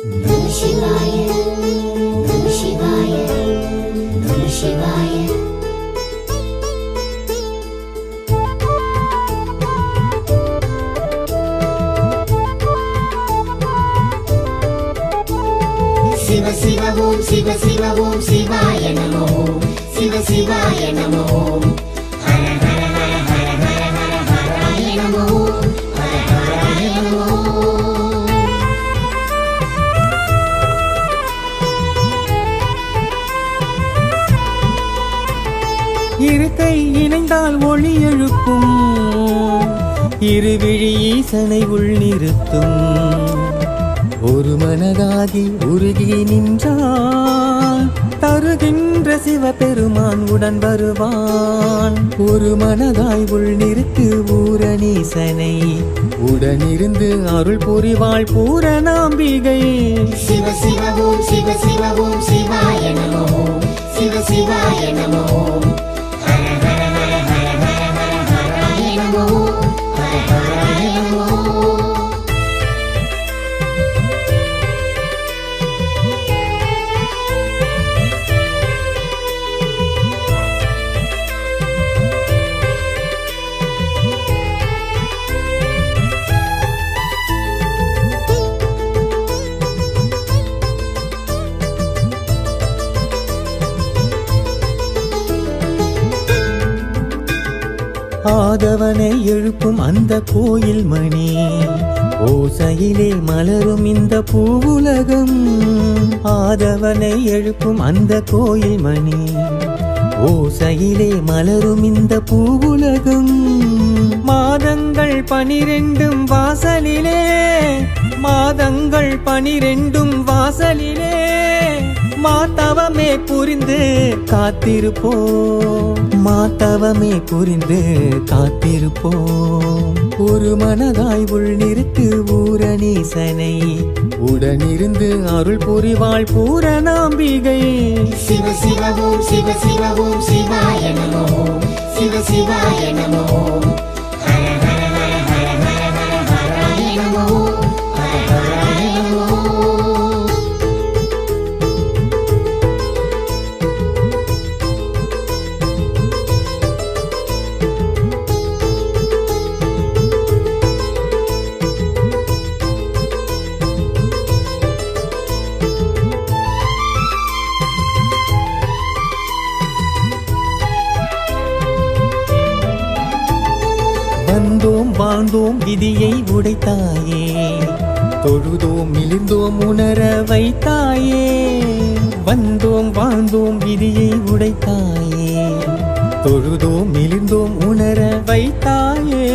Namah Shivaya, Namah Shivaya, Namah Shivaya. Shiva Shiva Om Shiva Shiva Om Shivaya Namo Shiva Shivaya Namo Hara Hara Hara Hara Hara Hara Haraya Namo Hara Haraya Namo. இரு கை இணைந்தால் ஒளி எழுப்பும், இருவிழி ஈசனை உள் நிறுத்தும். ஒரு மனதாகி உருகி நின்றால் தருகின்ற சிவபெருமான் உடன் வருவான். ஒரு மனதாய் உள் நிறுத்து ஊரணீசனை, உடனிருந்து அருள் புரிவாள் பூரணாம்பிகை. சிவ சிவ ஓம் சிவ சிவ ஓம் சிவாய நமோ சிவ சிவாய நமோ ஹர ஹர ஹர ஹர ஹர ஹர ஹராய நமோ ஹர ஹராய நமோ. ஆதவனை எழுப்பும் அந்த கோயில் மணி, ஓசையிலே மலரும் இந்த பூவுலகம். ஆதவனை எழுப்பும் அந்த கோயில் மணி, ஓசையிலே மலரும் இந்த பூவுலகம். மாதங்கள் 12 வாசலிலே, மாதங்கள் 12 வாசலிலே, மாத்தவமே புரிந்து காத்திருப்போம், மாத்தவமே புரிந்து காத்திருப்போம். ஒரு மனதாய் உள் நிறுத்து ஊரணீசனை, உடனிருந்து அருள் புரிவாள் பூரணாம்பிகை. சிவ சிவ ஓம் சிவ சிவ ஓம் சிவாய நமோ சிவ சிவாய நமோ ஹர ஹர ஹர ஹர ஹர ஹர ஹராய நமோ ஹர ஹராய நமோ. வந்தோம் வாழ்ந்தோம் விதியை உடைத்தாயே, தொழுதோம் மிளிர்ந்தோம் உணர வைத்தாயே. வந்தோம் வாழ்ந்தோம் விதியை உடைத்தாயே, தொழுதோம் மிளிர்ந்தோம் உணர வைத்தாயே.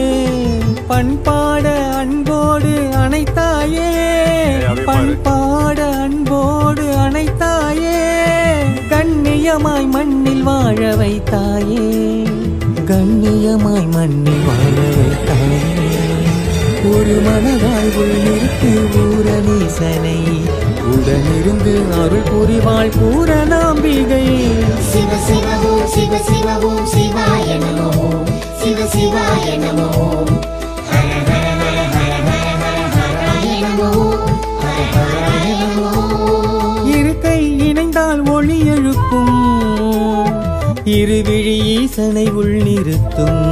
பண்பாட அன்போடு அணைத்தாயே, பண்பாட அன்போடு அணைத்தாயே. கண்ணியமாய் மண்ணில் வாழ வைத்தாயே, கண்ணியமாய் மண்ணில் வாழ வைத்தாயே. ஒரு மனதாய் உள் நிறுத்து ஊரணீசனை, உடனிருந்து அருள் புரிவாள் பூரணாம்பிகை. சிவ சிவ ஓம் சிவ சிவ ஓம் சிவாய நமோ சிவ சிவாய நமோ ஹர ஹர ஹர ஹர ஹர ஹர ஹராய நமோ ஹர ஹராய நமோ. இரு கை இணைந்தால் ஒளி எழுப்பும், இருவிழி ஈசனை உள் நிறுத்தும்.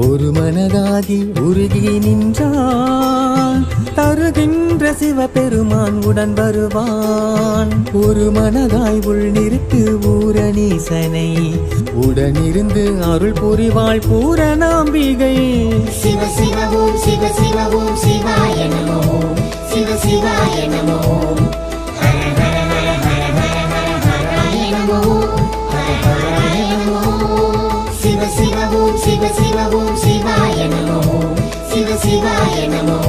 ஒரு மனதாகி உருகி நின்றால் தருகின்ற சிவபெருமான் உடன் வருவான். ஒரு மனதாய் உள் நிறுத்து ஊரணீசனை, உடனிருந்து அருள் புரிவாள் பூரணாம்பிகை. சிவ சிவ ஓம் சிவ சிவ ஓம் சிவாய நமோ சிவ சிவாய நமோ ஹர ஹர ஹர ஹர ஹர ஹர ஹராய நமோ ஹர ஹராய நமோ. சிவ சிவ ஓம் சிவ சிவ ஓம் சிவாய நமோ சிவ சிவாய நமோ